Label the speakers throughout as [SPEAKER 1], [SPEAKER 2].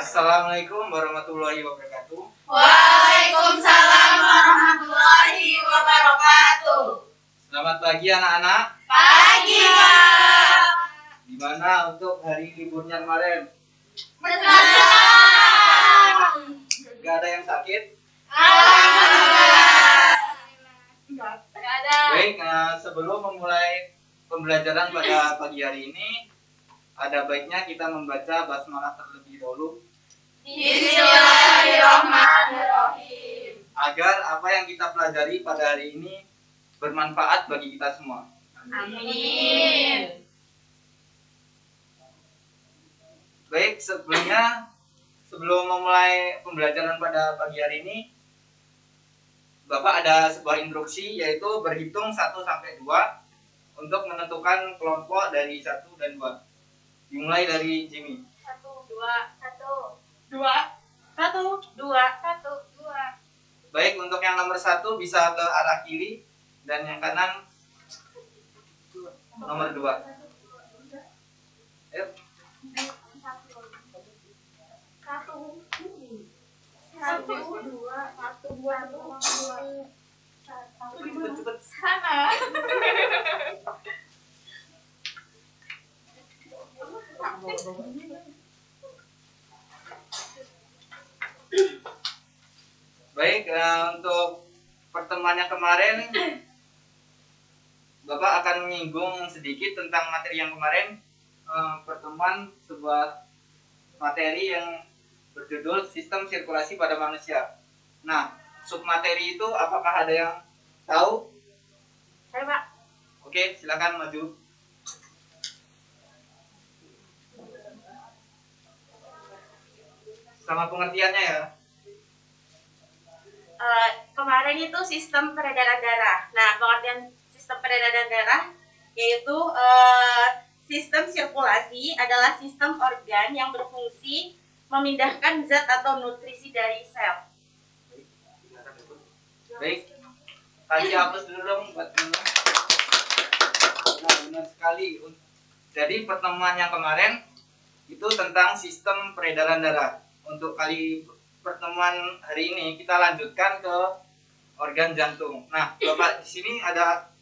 [SPEAKER 1] Assalamualaikum warahmatullahi wabarakatuh.
[SPEAKER 2] Waalaikumsalam warahmatullahi wabarakatuh.
[SPEAKER 1] Selamat pagi anak-anak.
[SPEAKER 2] Pagi, Pak.
[SPEAKER 1] Gimana untuk hari liburnya kemarin?
[SPEAKER 2] Senang.
[SPEAKER 1] Gak ada yang sakit?
[SPEAKER 2] Alhamdulillah. Gak ada.
[SPEAKER 1] Baik, sebelum memulai pembelajaran pada pagi hari ini, ada baiknya kita membaca basmalah terlebih dahulu
[SPEAKER 2] Bismillahirrahmanirrahim.
[SPEAKER 1] agar apa yang kita pelajari pada hari ini bermanfaat bagi kita semua.
[SPEAKER 2] Amin.
[SPEAKER 1] Baik, sebelum memulai pembelajaran pada pagi hari ini, Bapak ada sebuah instruksi, yaitu berhitung 1 sampai 2 untuk menentukan kelompok dari 1 dan 2. Dimulai dari Jimmy.
[SPEAKER 2] 1, 2, 1, 2, 1, 2, 1, 2.
[SPEAKER 1] Baik, untuk yang nomor 1 bisa ke arah kiri dan yang kanan nomor 2. Ayo.
[SPEAKER 2] 1, 2, 1, 2, 1, 2, 1.
[SPEAKER 1] Cepet. Baik, untuk pertemuannya kemarin Bapak akan menyinggung sedikit tentang materi yang kemarin. Pertemuan sebuah materi yang berjudul Sistem Sirkulasi pada Manusia. Nah, submateri itu apakah ada yang tahu?
[SPEAKER 2] Saya, Pak.
[SPEAKER 1] Oke, silakan maju. Sama pengertiannya ya.
[SPEAKER 2] Kemarin itu sistem peredaran darah. Nah, pengertian sistem peredaran darah yaitu sistem sirkulasi adalah sistem organ yang berfungsi memindahkan zat atau nutrisi dari sel.
[SPEAKER 1] Baik, kasih hapus dulu dong buat dulu. Nah, benar sekali. Jadi pertemuan yang kemarin itu tentang sistem peredaran darah. Untuk kali pertemuan hari ini kita lanjutkan ke organ jantung. Nah, Bapak di sini ada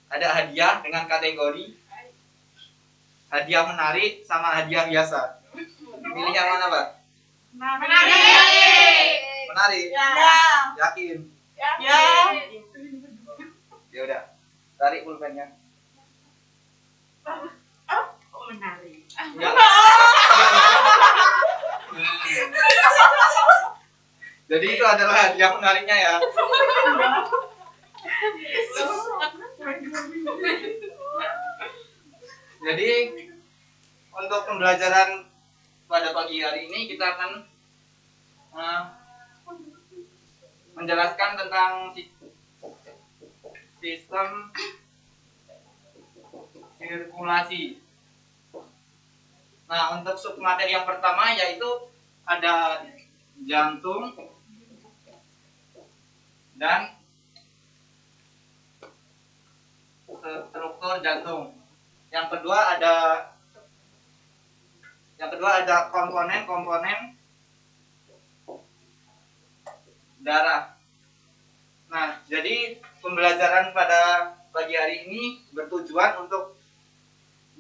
[SPEAKER 1] hadiah dengan kategori hadiah menarik sama hadiah biasa. Pilih yang mana, Pak? Menarik.
[SPEAKER 2] Ya.
[SPEAKER 1] Yakin?
[SPEAKER 2] Ya.
[SPEAKER 1] Ya udah. Tarik pulpennya.
[SPEAKER 2] Menarik.
[SPEAKER 1] Enggak. Jadi itu adalah hadiah menariknya ya. Jadi untuk pembelajaran pada pagi hari ini kita akan menjelaskan tentang sistem sirkulasi. Nah, untuk submateri yang pertama yaitu ada jantung dan struktur jantung. Yang kedua ada komponen-komponen darah. Nah, jadi pembelajaran pada pagi hari ini bertujuan untuk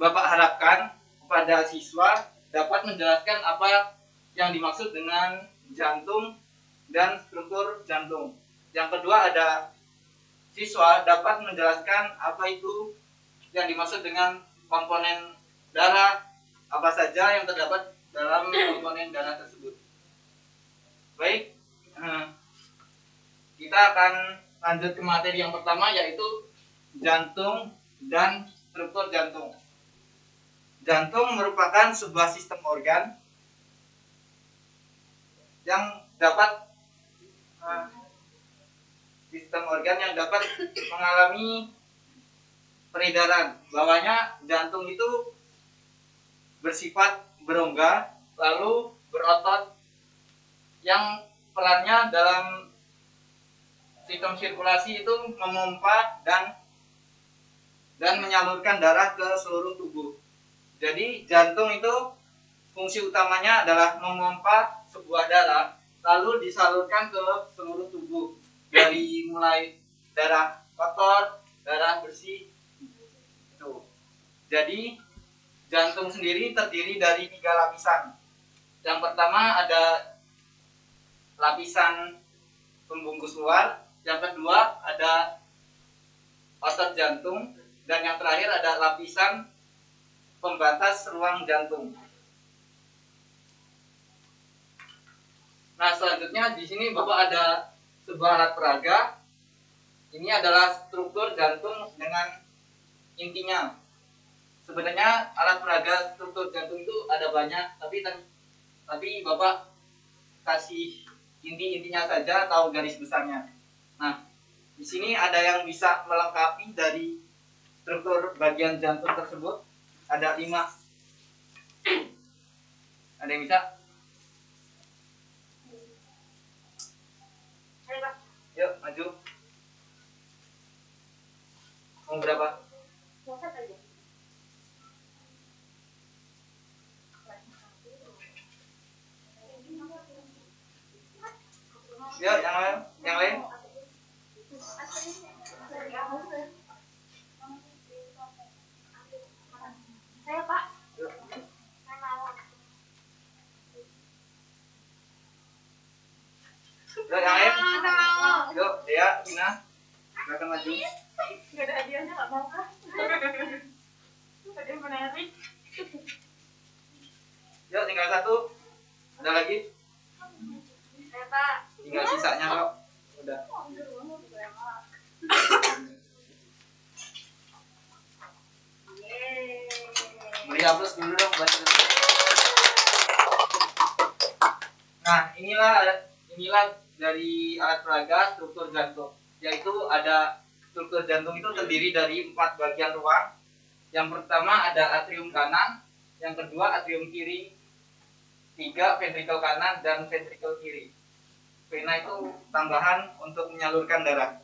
[SPEAKER 1] Bapak harapkan kepada siswa dapat menjelaskan apa yang dimaksud dengan jantung dan struktur jantung. Yang kedua ada siswa dapat menjelaskan apa itu yang dimaksud dengan komponen darah, apa saja yang terdapat dalam komponen darah tersebut. Baik, kita akan lanjut ke materi yang pertama yaitu jantung dan struktur jantung. Jantung merupakan sebuah sistem organ yang dapat mengalami peredaran. Bawahnya jantung itu bersifat berongga lalu berotot yang perannya dalam sistem sirkulasi itu memompa dan menyalurkan darah ke seluruh tubuh. Jadi jantung itu fungsi utamanya adalah memompa sebuah darah lalu disalurkan ke seluruh tubuh, dari mulai darah kotor, darah bersih. Tuh. Jadi jantung sendiri terdiri dari 3 lapisan. Yang pertama ada lapisan pembungkus luar, yang kedua ada otot jantung, dan yang terakhir ada lapisan pembatas ruang jantung. Nah, selanjutnya di sini Bapak ada sebuah alat peraga. Ini adalah struktur jantung dengan intinya. Sebenarnya alat peraga struktur jantung itu ada banyak, tapi Bapak kasih inti-intinya saja, tahu garis besarnya. Nah, di sini ada yang bisa melengkapi dari struktur bagian jantung tersebut. Ada 5. Ada yang bisa? Yuk, maju. Mau berapa? Yuk, yang lain? Yang lain?
[SPEAKER 2] Saya, Pak.
[SPEAKER 1] Yuk.
[SPEAKER 2] Saya mau.
[SPEAKER 1] Yuk, yang lain? Yuk, Dea, Tina. Silakan maju.
[SPEAKER 2] Gak ada hadiahnya, nggak mau kah? Ada yang menarik.
[SPEAKER 1] Yuk, tinggal 1. Ada lagi?
[SPEAKER 2] Saya, Pak.
[SPEAKER 1] Tinggal sisanya kok. Udah. Beri aplaus dulu dong buat itu. Nah, inilah dari alat peraga struktur jantung. Yaitu ada struktur jantung itu terdiri dari 4 bagian ruang. Yang pertama ada atrium kanan, yang kedua atrium kiri, 3 ventrikel kanan dan ventrikel kiri. Vena itu tambahan untuk menyalurkan darah.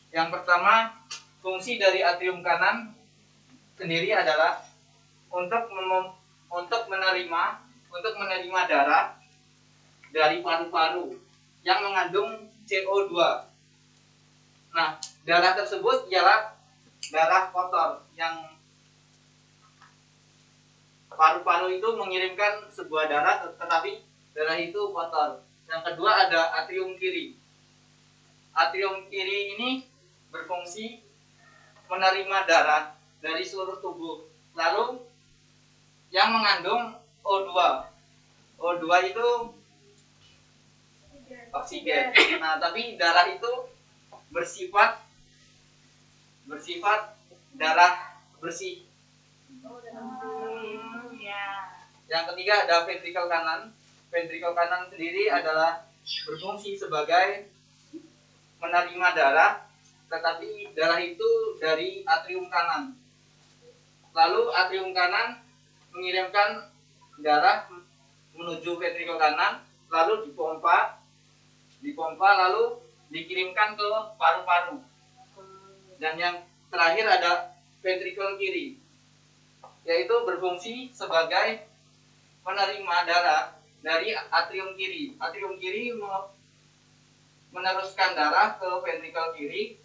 [SPEAKER 1] Yang pertama, fungsi dari atrium kanan sendiri adalah untuk menerima darah dari paru-paru yang mengandung CO2. Nah, darah tersebut ialah darah kotor yang paru-paru itu mengirimkan sebuah darah, tetapi darah itu kotor. Yang kedua ada atrium kiri. Atrium kiri ini berfungsi menerima darah dari seluruh tubuh, lalu yang mengandung O2. O2 itu oksigen. Nah, tapi darah itu bersifat darah bersih. Yang ketiga ada ventrikel kanan. Ventrikel kanan sendiri adalah berfungsi sebagai menerima darah, tetapi darah itu dari atrium kanan. Lalu atrium kanan mengirimkan darah menuju ventrikel kanan, lalu dipompa lalu dikirimkan ke paru-paru. Dan yang terakhir ada ventrikel kiri, yaitu berfungsi sebagai menerima darah dari atrium kiri. Atrium kiri meneruskan darah ke ventrikel kiri,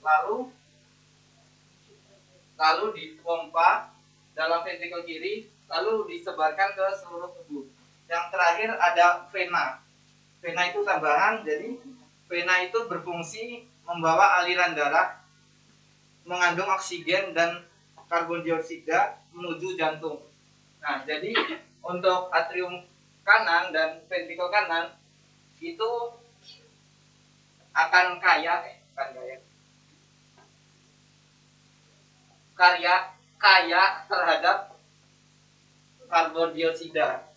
[SPEAKER 1] lalu dipompa dalam ventrikel kiri, lalu disebarkan ke seluruh tubuh. Yang terakhir ada vena. Vena itu tambahan, jadi vena itu berfungsi membawa aliran darah mengandung oksigen dan karbon dioksida menuju jantung. Nah, jadi untuk atrium kanan dan ventrikel kanan itu akan kaya terhadap karbon dioksida.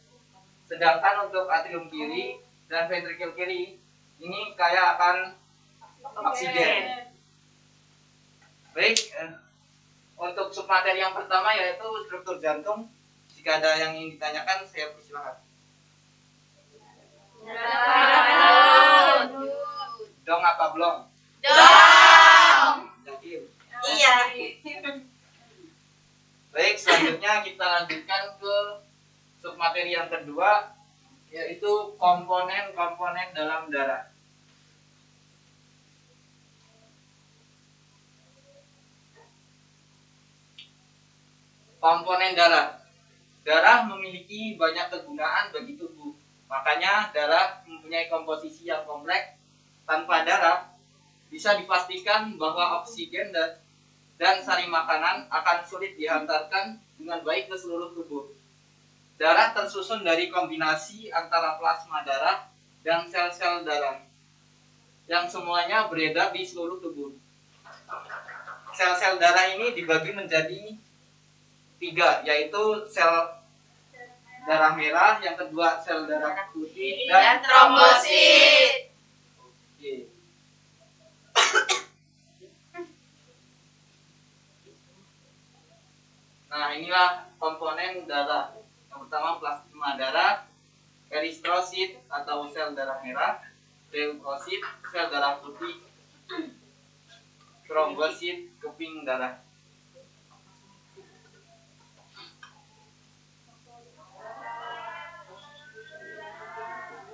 [SPEAKER 1] Sedangkan untuk atrium kiri dan ventrikel kiri ini kaya akan oksigen. Baik, untuk submateri yang pertama yaitu struktur jantung. Jika ada yang ingin ditanyakan, saya persilakan. Dong apa belum?
[SPEAKER 2] Dong.
[SPEAKER 1] Yakin?
[SPEAKER 2] Iya.
[SPEAKER 1] Baik, selanjutnya kita lanjutkan ke Untuk materi yang kedua yaitu komponen-komponen dalam darah. Komponen darah. Darah memiliki banyak kegunaan bagi tubuh. Makanya darah mempunyai komposisi yang kompleks. Tanpa darah bisa dipastikan bahwa oksigen dan sari makanan akan sulit dihantarkan dengan baik ke seluruh tubuh. Darah tersusun dari kombinasi antara plasma darah dan sel-sel darah yang semuanya beredar di seluruh tubuh. Sel-sel darah ini dibagi menjadi 3, yaitu sel darah merah, yang kedua sel darah putih, dan
[SPEAKER 2] trombosit.
[SPEAKER 1] Oke. Nah, inilah komponen darah. Yang pertama plasma darah, eritrosit atau sel darah merah, leukosit sel darah putih, trombosit keping darah.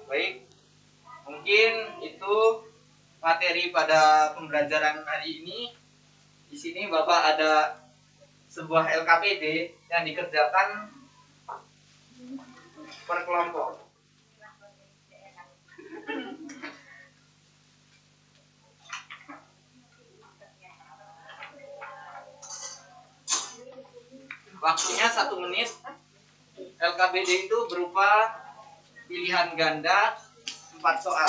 [SPEAKER 1] Baik, mungkin itu materi pada pembelajaran hari ini. Di sini Bapak ada sebuah LKPD yang dikerjakan per kelompok. Waktunya 1 menit. LKPD itu berupa pilihan ganda 4 soal.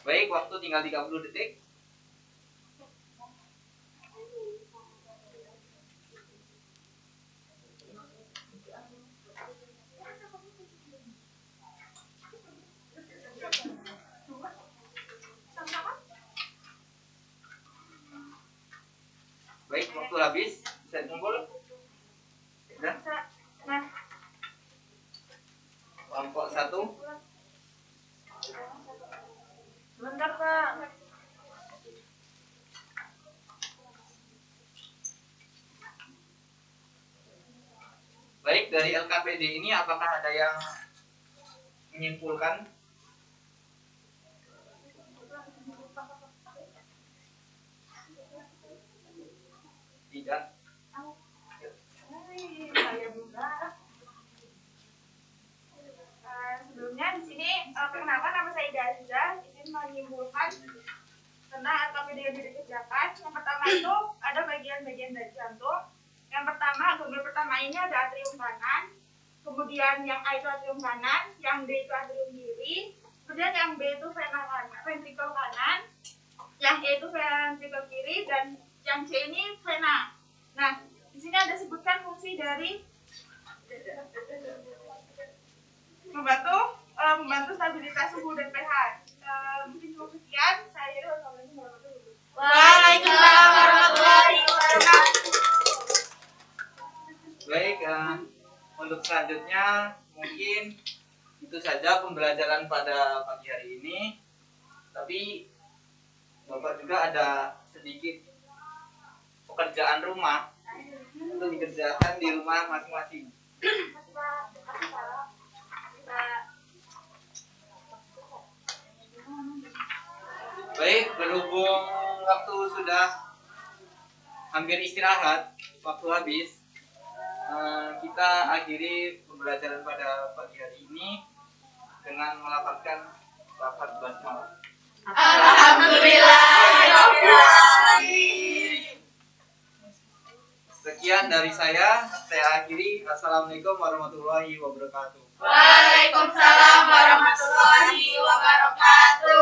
[SPEAKER 1] Baik, waktu tinggal 30 detik. Baik, waktu habis. Bisa dikumpul. Sudah. Kelompok 1.
[SPEAKER 2] Bentar, Pak.
[SPEAKER 1] Baik, dari LKPD ini apakah ada yang menyimpulkan? Tidak.
[SPEAKER 2] Sebelumnya di sini perkenalkan, nama saya Daza, izin menyimpulkan tentang LKPD yang dikerjakan. Yang pertama itu ada bagian-bagian dari jantung. Yang pertama, gambar pertama ini ada atrium kanan, kemudian yang A itu atrium kanan, yang B itu atrium kiri, kemudian yang B itu vena kanan, ventrikel kanan, yang E itu ventrikel kiri, dan yang C ini vena. Nah, di sini ada sebutkan fungsi dari membantu stabilitas suhu dan pH. Mungkin cukup sekian. Saya Heru. Assalamualaikum warahmatullahi wabarakatuh.
[SPEAKER 3] Waalaikumsalam warahmatullahi wabarakatuh.
[SPEAKER 1] Baik, untuk selanjutnya mungkin itu saja pembelajaran pada pagi hari ini. Tapi Bapak juga ada sedikit pekerjaan rumah untuk dikerjakan di rumah masing-masing. Baik, berhubung waktu sudah hampir istirahat, waktu habis, kita akhiri pembelajaran pada pagi hari ini dengan melafazkan lafaz basmalah.
[SPEAKER 3] Alhamdulillahirobbilalamin.
[SPEAKER 1] Sekian dari saya akhiri. Assalamualaikum warahmatullahi wabarakatuh.
[SPEAKER 3] Waalaikumsalam warahmatullahi wabarakatuh.